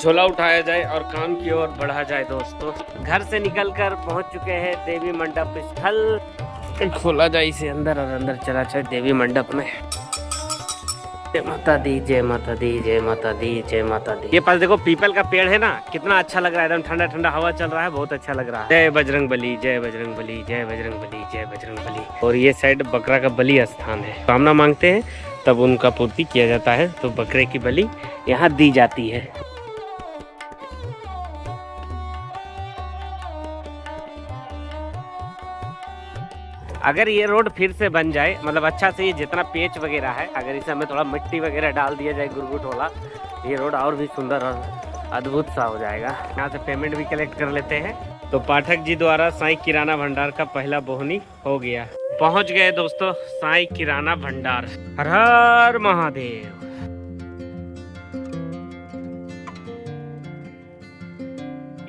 झोला उठाया जाए और काम की ओर बढ़ा जाए। दोस्तों, घर से निकलकर पहुंच चुके हैं देवी मंडप स्थल। खोला जाए इसे अंदर और अंदर चला जाए देवी मंडप में। जय माता दी, जय माता दी, जय माता दी, जय माता दी। ये पास देखो पीपल का पेड़ है ना, कितना अच्छा लग रहा है, एकदम ठंडा ठंडा हवा चल रहा है, बहुत अच्छा लग रहा है। जय बजरंग बली, जय बजरंग बली, जय बजरंग बली, जय बजरंग बली। और ये साइड बकरा का बलि स्थान है। कामना मांगते हैं तब उनका पूर्ति किया जाता है, तो बकरे की बलि यहाँ दी जाती है। अगर ये रोड फिर से बन जाए, मतलब अच्छा से, ये जितना पेच वगैरह है, अगर इसे हमें थोड़ा मिट्टी वगैरह डाल दिया जाए गुरगुट वाला, ये रोड और भी सुंदर और अद्भुत सा हो जाएगा। यहाँ से पेमेंट भी कलेक्ट कर लेते हैं। तो पाठक जी द्वारा साईं किराना भंडार का पहला बोहनी हो गया। पहुंच गए दोस्तों साईं किराना भंडार। हर हर महादेव।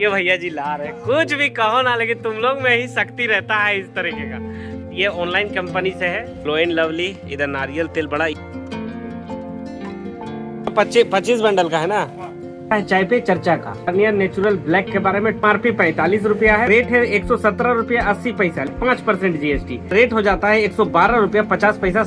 ये भैया जी ला रहे, कुछ भी कहो ना, लेकिन तुम लोग में ही शक्ति रहता है इस तरीके का। ये ऑनलाइन कंपनी से है, लो एंड लवली। इधर नारियल तेल बड़ा 25 बंडल का है ना। चाय पे चर्चा का गार्नियर नेचुरल ब्लैक के बारे में MRP 45 रुपया है, रेट है 117 रुपया 80 पैसा, 5% GST, रेट हो जाता है 112 रुपया 50 पैसा।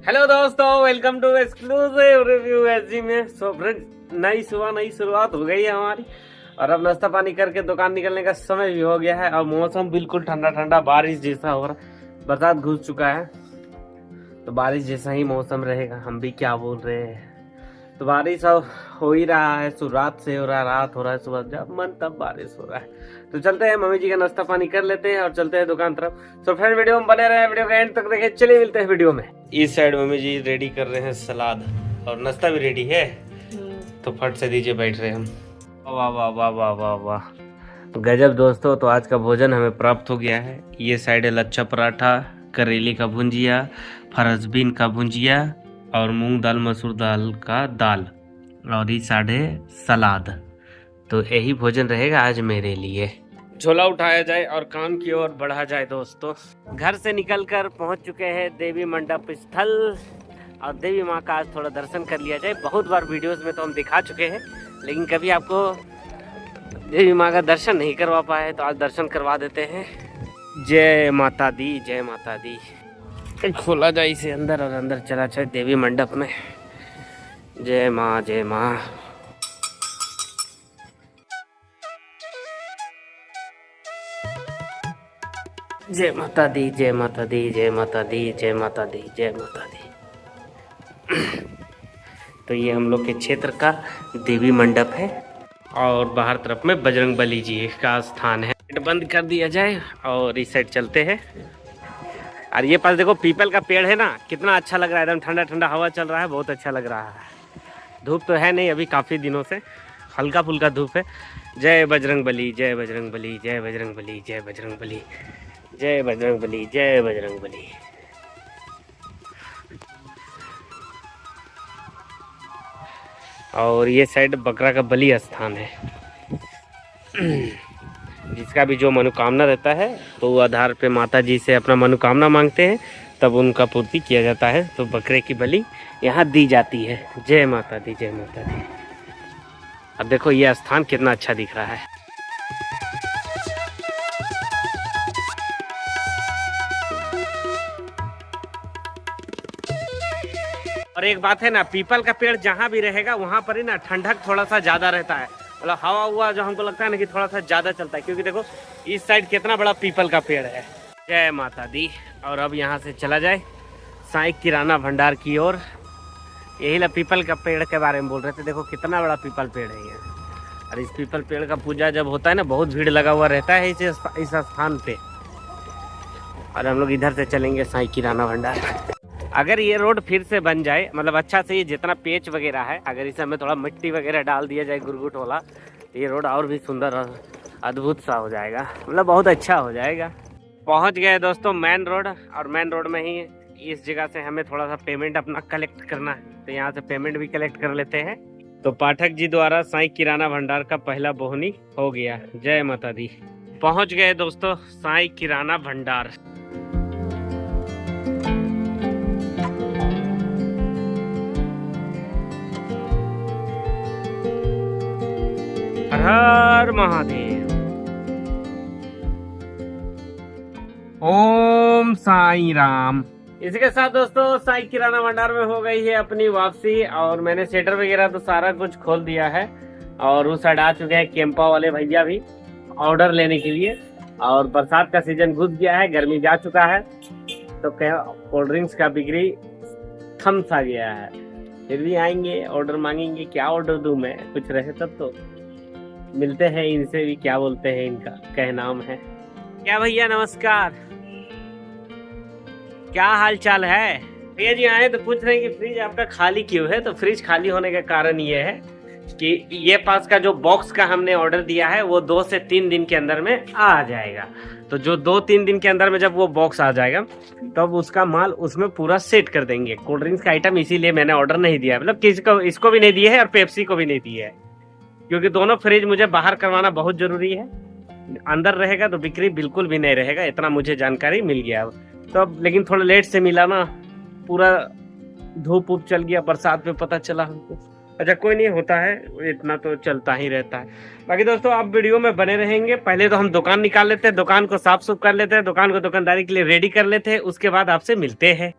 हेलो दोस्तों, welcome to exclusive review SG में। सो फ्रेंड्स, नई सुबह नई शुरुआत हो गई है हमारी, और अब नाश्ता पानी करके दुकान निकलने का समय भी हो गया है। और मौसम बिल्कुल ठंडा ठंडा बारिश जैसा हो रहा, बरसात घुस चुका है, तो बारिश जैसा ही मौसम रहेगा। हम भी क्या बोल रहे हैं, तो बारिश अब हो ही रहा है, शुरुआत से हो रहा है, रात हो रहा है, सुबह जब मन तब बारिश हो रहा है। तो चलते हैं, मम्मी जी का नाश्ता पानी कर लेते हैं और चलते हैं दुकान तरफ। तो फ्रेंड, वीडियो में बने रहे, वीडियो का एंड तक देखें। चलिए मिलते हैं वीडियो में। इस साइड मम्मी जी रेडी कर रहे हैं सलाद, और नाश्ता भी रेडी है, तो फट से दीजिए, बैठ रहे हम। वाह वाह वाह वाह वाह वाह, गजब दोस्तों। तो आज का भोजन हमें प्राप्त हो गया है। ये साइड है लच्छा पराठा, करेली का भुंजिया, फरसबीन का भुंजिया, और मूंग दाल मसूर दाल का दाल, और इस साइड है सलाद। तो यही भोजन रहेगा आज मेरे लिए। झोला उठाया जाए और काम की ओर बढ़ा जाए। दोस्तों, घर से निकलकर पहुंच चुके हैं देवी मंडप स्थल, और देवी माँ का आज थोड़ा दर्शन कर लिया जाए। बहुत बार वीडियोस में तो हम दिखा चुके हैं, लेकिन कभी आपको देवी माँ का दर्शन नहीं करवा पाए, तो आज दर्शन करवा देते हैं। जय माता दी, जय माता दी। खोला जाए इसे अंदर और अंदर चला जाए देवी मंडप में। जय माँ, जय माँ। जय माता दी, जय माता दी, जय माता दी, जय माता दी, जय माता दी। तो ये हम लोग के क्षेत्र का देवी मंडप है, और बाहर तरफ में बजरंग बली जी का स्थान है। बंद कर दिया जाए और इस साइड चलते हैं। और ये पास देखो पीपल का पेड़ है ना, कितना अच्छा लग रहा है, एकदम ठंडा ठंडा हवा चल रहा है, बहुत अच्छा लग रहा है। धूप तो है नहीं अभी, काफ़ी दिनों से हल्का फुल्का धूप है। जय बजरंग बली, जय बजरंग बली, जय बजरंग बली, जय बजरंग बली, जय बजरंग बली, जय बजरंग बली। और ये साइड बकरा का बलि स्थान है। जिसका भी जो मनोकामना रहता है, तो वो आधार पे माता जी से अपना मनोकामना मांगते हैं, तब उनका पूर्ति किया जाता है, तो बकरे की बलि यहाँ दी जाती है। जय माता दी, जय माता दी। अब देखो ये स्थान कितना अच्छा दिख रहा है। और एक बात है ना, पीपल का पेड़ जहाँ भी रहेगा वहाँ पर ही ना ठंडक थोड़ा सा ज्यादा रहता है, मतलब हवा हुआ जो हमको लगता है ना कि थोड़ा सा ज्यादा चलता है, क्योंकि देखो इस साइड कितना बड़ा पीपल का पेड़ है। जय माता दी। और अब यहाँ से चला जाए साईं किराना भंडार की ओर। यही ला पीपल का पेड़ के बारे में बोल रहे थे, देखो कितना बड़ा पीपल पेड़ है ये। और इस पीपल पेड़ का पूजा जब होता है ना, बहुत भीड़ लगा हुआ रहता है इस स्थान पे। और हम लोग इधर से चलेंगे साईं किराना भंडार। अगर ये रोड फिर से बन जाए, मतलब अच्छा से, ये जितना पेच वगैरह है, अगर इसे हमें थोड़ा मिट्टी वगैरह डाल दिया जाए गुरगुट वाला, तो ये रोड और भी सुंदर और अद्भुत सा हो जाएगा, मतलब बहुत अच्छा हो जाएगा। पहुंच गए दोस्तों मेन रोड, और मेन रोड में ही इस जगह से हमें थोड़ा सा पेमेंट अपना कलेक्ट करना है, तो यहाँ से पेमेंट भी कलेक्ट कर लेते हैं। तो पाठक जी द्वारा साईं किराना भंडार का पहला बोहनी हो गया। जय माता दी। पहुंच गए दोस्तों साईं किराना भंडार। हर महादेव। ओम साईं राम। इसके साथ दोस्तों साईं किराना भंडार में हो गई है अपनी वापसी, और मैंने सेटर वगैरह तो सारा कुछ खोल दिया है, और उस साइड आ चुके हैं कैंपा वाले भैया भी ऑर्डर लेने के लिए। और बरसात का सीजन घुस गया है, गर्मी जा चुका है, तो कोल्ड ड्रिंक्स का बिक्री थम सा गया है। फिर भी आएंगे, ऑर्डर मांगेंगे। क्या ऑर्डर दूं मैं, कुछ रहे तब तो। मिलते हैं इनसे भी, क्या बोलते हैं इनका क्या नाम है। क्या भैया नमस्कार, क्या हाल चाल है। भैया जी आए तो पूछ रहे हैं कि फ्रिज आपका खाली क्यों है। तो फ्रिज खाली होने का कारण ये है कि ये पास का जो बॉक्स का हमने ऑर्डर दिया है वो 2 से 3 दिन के अंदर में आ जाएगा। तो जो 2-3 दिन के अंदर में जब वो बॉक्स आ जाएगा तब उसका माल उसमें पूरा सेट कर देंगे। कोल्ड ड्रिंक्स का आइटम इसीलिए मैंने ऑर्डर नहीं दिया, मतलब किसी को, इसको भी नहीं दिया है और पेप्सी को भी नहीं दिया है, क्योंकि दोनों फ्रिज मुझे बाहर करवाना बहुत जरूरी है। अंदर रहेगा तो बिक्री बिल्कुल भी नहीं रहेगा, इतना मुझे जानकारी मिल गया तो अब। लेकिन थोड़ा लेट से मिला ना, पूरा धूप उप चल गया, बरसात में पता चला हमको। अच्छा कोई नहीं, होता है, इतना तो चलता ही रहता है। बाकी दोस्तों आप वीडियो में बने रहेंगे। पहले तो हम दुकान निकाल लेते हैं, दुकान को साफ सुफ कर लेते हैं, दुकान को दुकानदारी के लिए रेडी कर लेते हैं, उसके बाद आपसे मिलते हैं।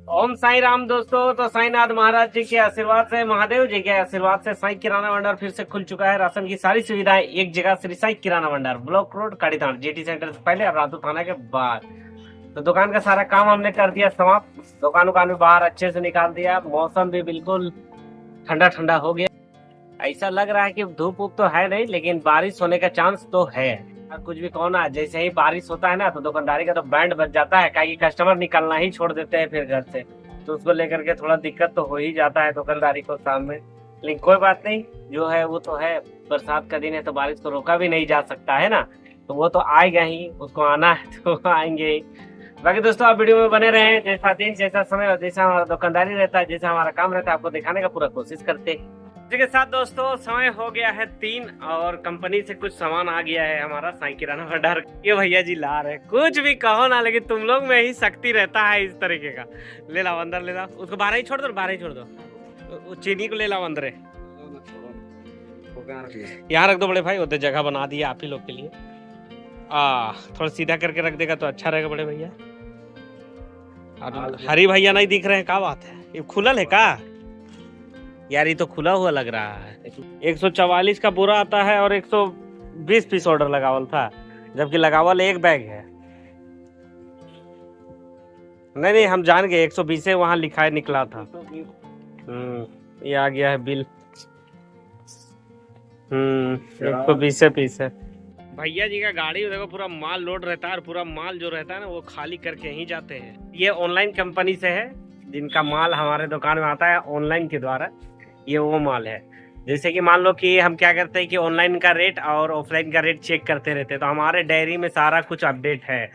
ओम साईं राम दोस्तों। तो साईनाथ महाराज जी के आशीर्वाद से, महादेव जी के आशीर्वाद से साईं किराना भंडार फिर से खुल चुका है। राशन की सारी सुविधाएं एक जगह, श्री साईं किराना भंडार, ब्लॉक रोड, काड़ीथान, जीटी सेंटर से पहले और रातू थाना के बाद। तो दुकान का सारा काम हमने कर दिया समाप्त, दुकान भी बाहर अच्छे से निकाल दिया। मौसम भी बिल्कुल ठंडा ठंडा हो गया। ऐसा लग रहा है कि धूप उप तो है नहीं, लेकिन बारिश होने का चांस तो है। कुछ भी कहो ना, जैसे ही बारिश होता है ना तो दुकानदारी का तो बैंड बज जाता है, क्योंकि कस्टमर निकलना ही छोड़ देते हैं फिर घर से, तो उसको लेकर के थोड़ा दिक्कत तो हो ही जाता है दुकानदारी को सामने। लेकिन कोई बात नहीं, जो है वो तो है। बरसात का दिन है तो बारिश को रोका भी नहीं जा सकता है ना, तो वो तो आएगा ही, उसको आना है तो आएंगे ही। बाकी दोस्तों आप वीडियो में बने रहे, जैसा दिन, जैसा समय और जैसा हमारा दुकानदारी रहता है, जैसा हमारा काम रहता है, आपको दिखाने का पूरा कोशिश करते हैं। इसके साथ दोस्तों समय हो गया है 3 और कंपनी से कुछ सामान आ गया है हमारा साईं किराना भंडार। ये भैया जी ला रहे, कुछ भी कहो ना, लेकिन तुम लोग में ही शक्ति रहता है इस तरीके का। ले लाओ अंदर, ले लाओ उसको, बाहर ही छोड़ दो, बाहर ही छोड़ दो। चीनी को ले लाओ अंदर, यहाँ रख दो बड़े भाई, उधर जगह बना दिया आप ही लोग के लिए। थोड़ा सीधा करके रख देगा तो अच्छा रहेगा बड़े भैया। हरी भैया नहीं दिख रहे हैं, क्या बात है, ये खुलल है का यार? ये तो खुला हुआ लग रहा है। 144 का बोरा आता है और 120 पीस ऑर्डर लगावल था, जबकि लगावल 1 बैग है। नहीं हम जान गए, 120 से वहां लिखा है, निकला था। ये आ गया है बिल। 120 पीस है। भैया जी का गाड़ी देखो पूरा माल लोड रहता है, और पूरा माल जो रहता है ना वो खाली करके ही जाते हैं। ये ऑनलाइन कंपनी से है, जिनका माल हमारे दुकान में आता है ऑनलाइन के द्वारा। ये वो माल है, जैसे कि मान लो कि हम क्या करते हैं कि ऑनलाइन का रेट और ऑफलाइन का रेट चेक करते रहते हैं, तो हमारे डायरी में सारा कुछ अपडेट है।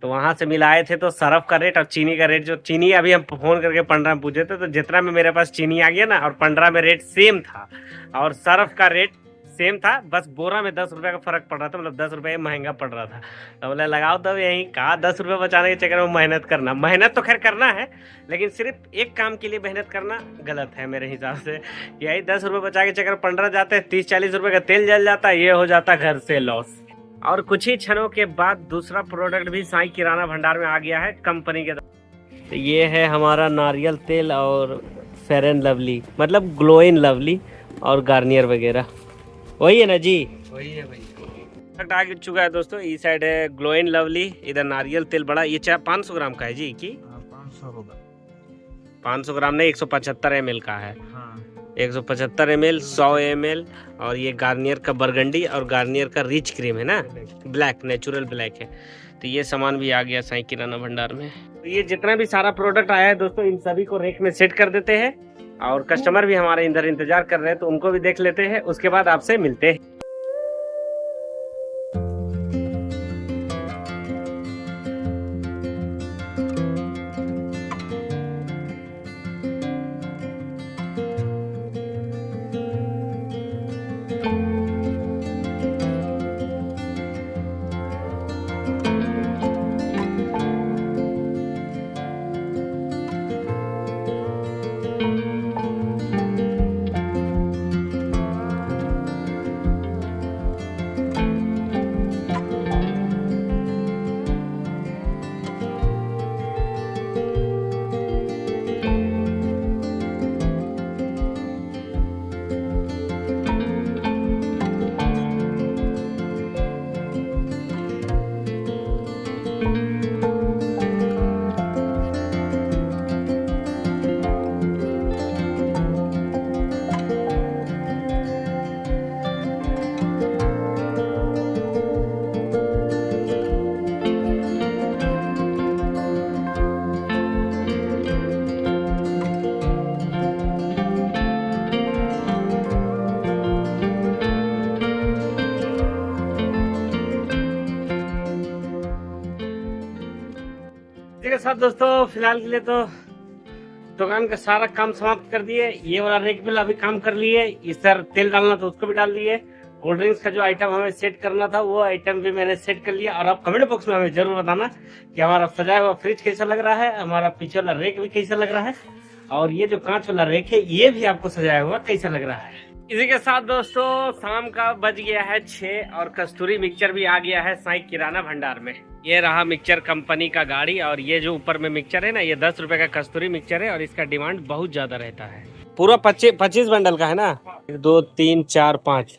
तो वहां से मिलाए थे, तो सरफ का रेट और चीनी का रेट, जो चीनी अभी हम फोन करके 15 में पूछे थे, तो जितना में मेरे पास चीनी आ गया ना, और 15 में रेट सेम था, और सरफ का रेट सेम था, बस बोरा में 10 रुपए का फर्क पड़ रहा था, मतलब 10 रुपए महंगा पड़ रहा था। तो बोले लगाओ, तब यही कहा 10 रुपए बचाने के चक्कर में मेहनत करना। मेहनत तो खैर करना है, लेकिन सिर्फ एक काम के लिए मेहनत करना गलत है मेरे हिसाब से। यही 10 रुपए बचा के चक्कर 15 जाते हैं, 30-40 रुपए का तेल जल जाता है, ये हो जाता घर से लॉस। और कुछ ही क्षणों के बाद दूसरा प्रोडक्ट भी साईं किराना भंडार में आ गया है कंपनी के। तो ये है हमारा नारियल तेल और फेयर एंड लवली, मतलब ग्लो इन लवली और गार्नियर वगैरह, वही है ना जी? वही है भाई। आ चुका है दोस्तों, इस साइड है ग्लो इन लवली, इधर नारियल तेल बड़ा। ये 500 ग्राम का है जी की? 500 होगा। 500 ग्राम नहीं, 175 ml का है। 175 ml, 100 ml। और ये गार्नियर का बरगंडी और गार्नियर का रिच क्रीम है ना, ब्लैक, नेचुरल ब्लैक है। तो ये सामान भी आ गया साईं किराना भंडार में। ये जितना भी सारा प्रोडक्ट आया है दोस्तों, इन सभी को रेक में सेट कर देते हैं और कस्टमर भी हमारे इधर इंतजार कर रहे हैं, तो उनको भी देख लेते हैं, उसके बाद आपसे मिलते हैं। के साथ दोस्तों फिलहाल के लिए तो दुकान का सारा काम समाप्त कर दिए। ये वाला रेक भी अभी काम कर लिए, इस तरह तेल डालना था उसको भी डाल दिए। कोल्ड ड्रिंक्स का जो आइटम हमें सेट करना था वो आइटम भी मैंने सेट कर लिया। और आप कमेंट बॉक्स में हमें जरूर बताना कि हमारा सजाया हुआ फ्रिज कैसा लग रहा है, हमारा पीछे वाला रेक भी कैसा लग रहा है, और ये जो कांच वाला रेक है ये भी आपको सजाया हुआ कैसा लग रहा है। इसी के साथ दोस्तों शाम का बज गया है 6 और कस्तूरी मिक्सचर भी आ गया है साई किराना भंडार में। ये रहा मिक्सचर कंपनी का गाड़ी, और ये जो ऊपर में मिक्सचर है ना, ये 10 रुपए का कस्तूरी मिक्सचर है और इसका डिमांड बहुत ज्यादा रहता है। पूरा 25 बंडल का है ना, 2 3 4 5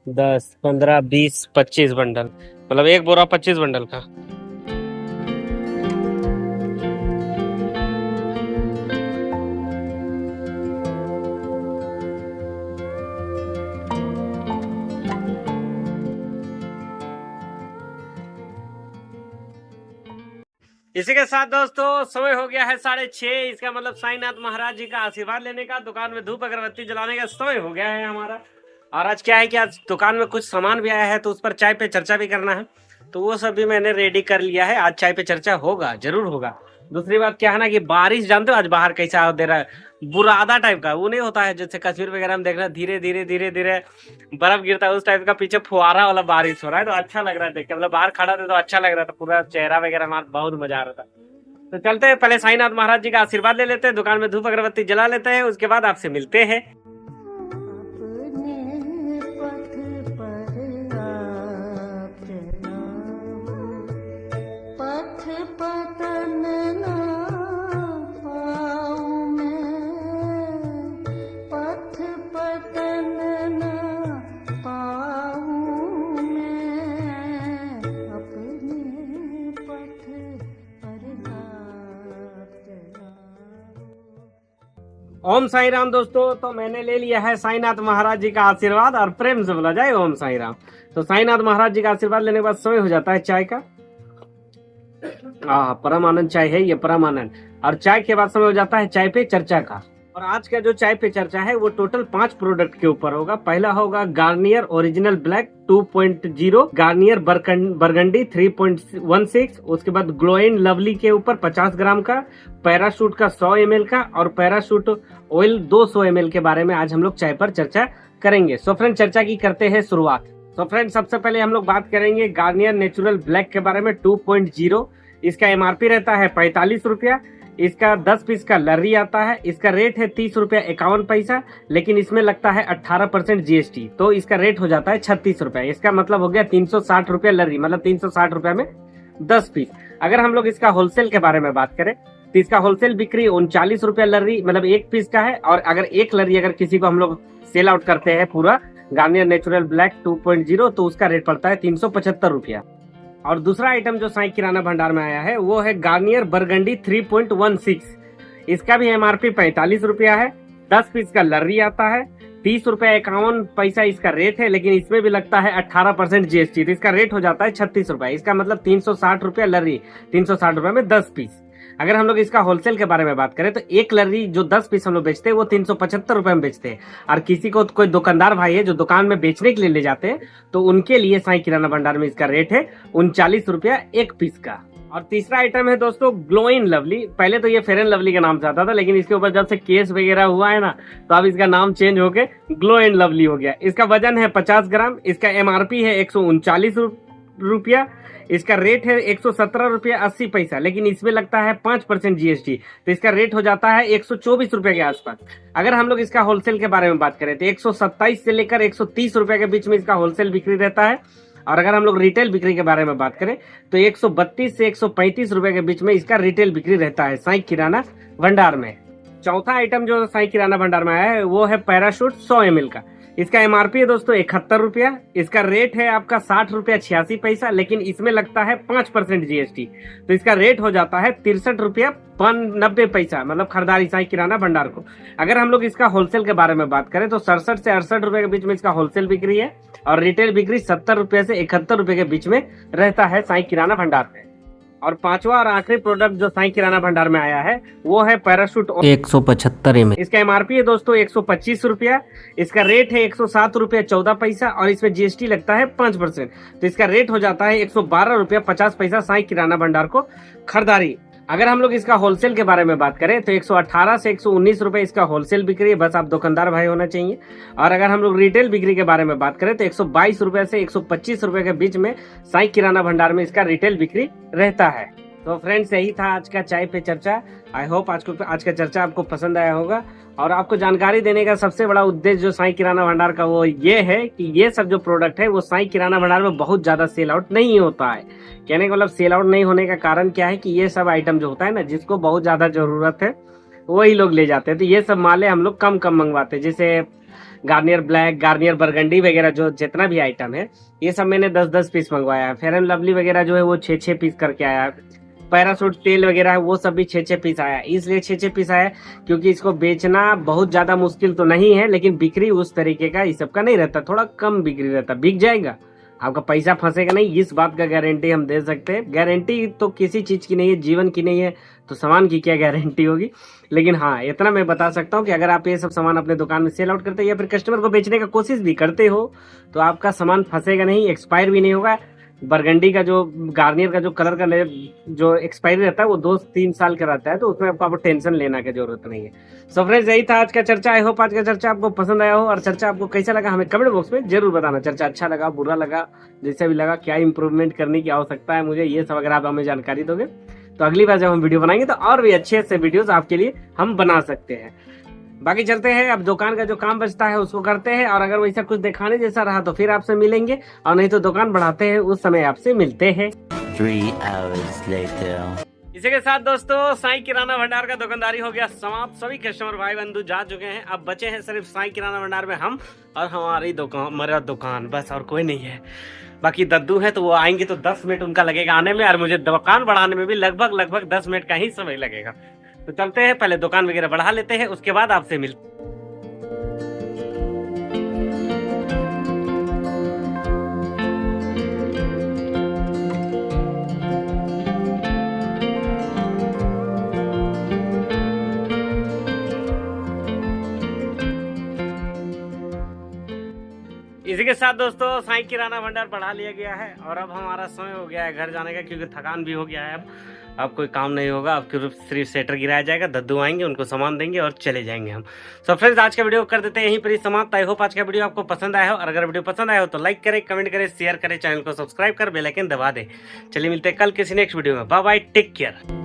10 15 20 25 बंडल, मतलब एक बोरा 25 बंडल का। इसी के साथ दोस्तों समय हो गया है 6:30। इसका मतलब साईनाथ महाराज जी का आशीर्वाद लेने का, दुकान में धूप अगरबत्ती जलाने का समय हो गया है हमारा। और आज क्या है कि आज दुकान में कुछ सामान भी आया है, तो उस पर चाय पे चर्चा भी करना है, तो वो सब भी मैंने रेडी कर लिया है। आज चाय पे चर्चा होगा, जरूर होगा। दूसरी बात क्या है ना कि बारिश जानते हो आज बाहर कैसा दे रहा है, बुरादा टाइप का। वो नहीं होता है जैसे कश्मीर वगैरह में देख रहे हैं धीरे धीरे धीरे धीरे बर्फ गिरता है, उस टाइप का पीछे फुहारा वाला बारिश हो रहा है, तो अच्छा लग रहा है देख के। मतलब बाहर खड़ा था तो अच्छा लग रहा था, पूरा चेहरा वगैरह मार बहुत मजा आ रहा था। तो चलते हैं, पहले साईनाथ महाराज जी का आशीर्वाद ले लेते हैं, दुकान में धूप अगरबत्ती जला लेते हैं, उसके बाद आपसे मिलते हैं। ओम साई राम दोस्तों, तो मैंने ले लिया है साईनाथ महाराज जी का आशीर्वाद, और प्रेम से बोला जाए ओम साई राम। तो साईनाथ महाराज जी का आशीर्वाद लेने के बाद समय हो जाता है चाय का। परम आनंद चाय है ये, परम आनंद। और चाय के बाद समय हो जाता है चाय पे चर्चा का। और आज का जो चाय पे चर्चा है वो टोटल 5 प्रोडक्ट के ऊपर होगा। पहला होगा Garnier original black 2.0, Garnier burgundy 3.16, उसके बाद ग्लो एंड लवली के ऊपर 50 ग्राम का, पैराशूट का 100 ml का, और पैराशूट ऑयल 200 ml के बारे में आज हम लोग चाय पर चर्चा करेंगे। सो फ्रेंड, चर्चा की करते हैं शुरुआत। तो फ्रेंड, सबसे पहले हम लोग बात करेंगे गार्नियर नेचुरल ब्लैक के बारे में 2.0। इसका एमआरपी रहता है 45 रुपया। इसका 10 पीस का लर्री आता है। इसका रेट है 30 रुपया 51 पैसा, लेकिन इसमें लगता है 18% जीएसटी, तो इसका रेट हो जाता है 36 रुपया। इसका मतलब हो गया 360 रुपया लर्री, मतलब 360 रुपया में 10 पीस। अगर हम लोग इसका होलसेल के बारे में बात करें तो इसका होलसेल बिक्री 39 रुपया लर्री, मतलब 1 पीस का है। और अगर एक लर्री अगर किसी को हम लोग सेल आउट करते हैं पूरा गार्नियर नेचुरल ब्लैक 2.0, तो उसका रेट पड़ता है 375 रुपया। और दूसरा आइटम जो साई किराना भंडार में आया है वो है गार्नियर बरगंडी 3.16। इसका भी एमआरपी 45 रुपया है। 10 पीस का लर्री आता है। 30 रुपया 51 पैसा इसका रेट है, लेकिन इसमें भी लगता है 18% जीएसटी, तो इसका रेट हो जाता है 36 रुपया। इसका मतलब 360 रुपया लर्री, 360 रुपया में 10 पीस। अगर हम लोग इसका होलसेल के बारे में बात करें तो एक लर्री जो 10 पीस हम लोग बेचते हैं वो 375 रुपए में बेचते हैं। और किसी को कोई दुकानदार भाई है जो दुकान में बेचने के लिए ले जाते हैं तो उनके लिए साईं किराना भंडार में इसका रेट है 39 रुपया एक पीस का। और तीसरा आइटम है दोस्तों ग्लो इन लवली। पहले तो ये फेयर एंड लवली का नाम से आता था, लेकिन इसके ऊपर जब से केस वगैरह हुआ है ना तो अब इसका नाम चेंज होके ग्लो इन लवली हो गया। इसका वजन है 50 ग्राम, इसका MRP है 139 रुपया, इसका रेट है 117 रुपया 80 पैसा, लेकिन इसमें लगता है 5% GST, तो इसका रेट हो जाता है 124 रुपए के आसपास। अगर हम लोग इसका होलसेल के बारे में बात करें तो 127 से लेकर 130 रुपए के बीच में इसका होलसेल बिक्री रहता है। और अगर हम लोग रिटेल बिक्री के बारे में बात करें तो 132 से 135 रुपए के बीच में इसका रिटेल बिक्री रहता है साईं किराना भंडार में। चौथा आइटम जो साईं किराना भंडार में आया है वो है पैराशूट 100 ml का। इसका MRP है दोस्तों 71 रुपया, इसका रेट है आपका 60 रुपया 86 पैसा, लेकिन इसमें लगता है 5% GST, तो इसका रेट हो जाता है 63 रुपया 90 पैसा, मतलब खरीदारी साईं किराना भंडार को। अगर हम लोग इसका होलसेल के बारे में बात करें तो 67 से 68 रुपए के बीच में इसका होलसेल बिक्री है और रिटेल बिक्री 70 रुपये से 71 रुपए के बीच में रहता है साईं किराना भंडार में। और पांचवा और आखिरी प्रोडक्ट जो साईं किराना भंडार में आया है वो है पैराशूट 175 ml। इसका MRP है दोस्तों 125 रुपया, इसका रेट है 107 रुपया 14 पैसा और इसमें GST लगता है 5%, तो इसका रेट हो जाता है 112 रुपया 50 पैसा साईं किराना भंडार को खरीदारी। अगर हम लोग इसका होलसेल के बारे में बात करें तो 118 से 119 रुपए इसका होलसेल बिक्री है, बस आप दुकानदार भाई होना चाहिए। और अगर हम लोग रिटेल बिक्री के बारे में बात करें तो 122 रुपए से 125 रुपए के बीच में साईं किराना भंडार में इसका रिटेल बिक्री रहता है। तो फ्रेंड्स यही था आज का चाय पे चर्चा। आई होप आज का चर्चा आपको पसंद आया होगा और आपको जानकारी देने का सबसे बड़ा उद्देश्य जो साईं किराना भंडार का वो ये है कि ये सब जो प्रोडक्ट है वो साईं किराना भंडार में बहुत ज्यादा सेल आउट नहीं होता है। कहने का मतलब सेल आउट नहीं होने का कारण क्या है कि ये सब आइटम जो होता है ना जिसको बहुत ज्यादा जरूरत है वही लोग ले जाते हैं, तो ये सब माले हम लोग कम मंगवाते हैं। जैसे गार्नियर ब्लैक, गार्नियर बरगंडी वगैरह जो जितना भी आइटम है ये सब मैंने 10-10 पीस मंगवाया है। फेयर एंड लवली वगैरह जो है वो 6-6 पीस करके आया है। पैराशूट तेल वगैरह है वो सब भी 6-6 पीस आया, इसलिए 6-6 पीस आया क्योंकि इसको बेचना बहुत ज्यादा मुश्किल तो नहीं है, लेकिन बिक्री उस तरीके का इस सब का नहीं रहता, थोड़ा कम बिक्री रहता। बिक जाएगा, आपका पैसा फंसेगा नहीं, इस बात का गारंटी हम दे सकते हैं। गारंटी तो किसी चीज की नहीं है, जीवन की नहीं है, तो सामान की क्या गारंटी होगी। लेकिन हाँ इतना मैं बता सकता हूँ कि अगर आप ये सब सामान अपने दुकान में सेल आउट करते हैं या फिर कस्टमर को बेचने का कोशिश भी करते हो तो आपका सामान फंसेगा नहीं, एक्सपायर भी नहीं होगा। बरगंडी का जो गार्नियर का जो कलर का जो एक्सपायरी रहता है वो 2-3 साल का रहता है, तो उसमें आपको टेंशन लेना की जरूरत नहीं है। सो फ्रेंड्स यही था आज का चर्चा। आई होप आज का चर्चा आपको पसंद आया हो और चर्चा आपको कैसा लगा हमें कमेंट बॉक्स में जरूर बताना। चर्चा अच्छा लगा, बुरा लगा, जैसा भी लगा, क्या इंप्रूवमेंट करने की आवश्यकता है मुझे, ये सब अगर आप हमें जानकारी दोगे तो अगली बार जब हम वीडियो बनाएंगे तो और भी अच्छे से वीडियोस आपके लिए हम बना सकते हैं। बाकी चलते हैं, अब दुकान का जो काम बचता है उसको करते हैं और अगर वैसा कुछ दिखाने जैसा रहा तो फिर आपसे मिलेंगे और नहीं तो दुकान बढ़ाते हैं उस समय आपसे मिलते हैं। 3 hours later. इसी के साथ दोस्तों साईं किराना भंडार का दुकानदारी हो गया समाप्त। सभी कस्टमर भाई बंधु जा चुके हैं, अब बचे हैं सिर्फ साईं किराना भंडार में हम और हमारी दुकान, मेरा दुकान, बस और कोई नहीं है। बाकी दद्दू है तो वो आएंगे तो 10 मिनट उनका लगेगा आने में और मुझे दुकान बढ़ाने में भी लगभग 10 मिनट का ही समय लगेगा। तो चलते हैं, पहले दुकान वगैरह बढ़ा लेते हैं, उसके बाद आपसे मिलते हैं। इसी के साथ दोस्तों साईं किराना भंडार बढ़ा लिया गया है और अब हमारा समय हो गया है घर जाने का, क्योंकि थकान भी हो गया है। अब कोई काम नहीं होगा, अब सिर्फ सेटर गिराया जाएगा, दद्दू आएंगे, उनको सामान देंगे और चले जाएंगे हम। सो फ्रेंड्स आज का वीडियो कर देते हैं यहीं पर ही समाप्त। आई होप आज का वीडियो आपको पसंद आया हो और अगर वीडियो पसंद आया हो तो लाइक करें, कमेंट करें, शेयर करें, चैनल को सब्सक्राइब कर बेल आइकन दबा दें। चलिए मिलते हैं कल किसी नेक्स्ट वीडियो में। Bye bye, take care.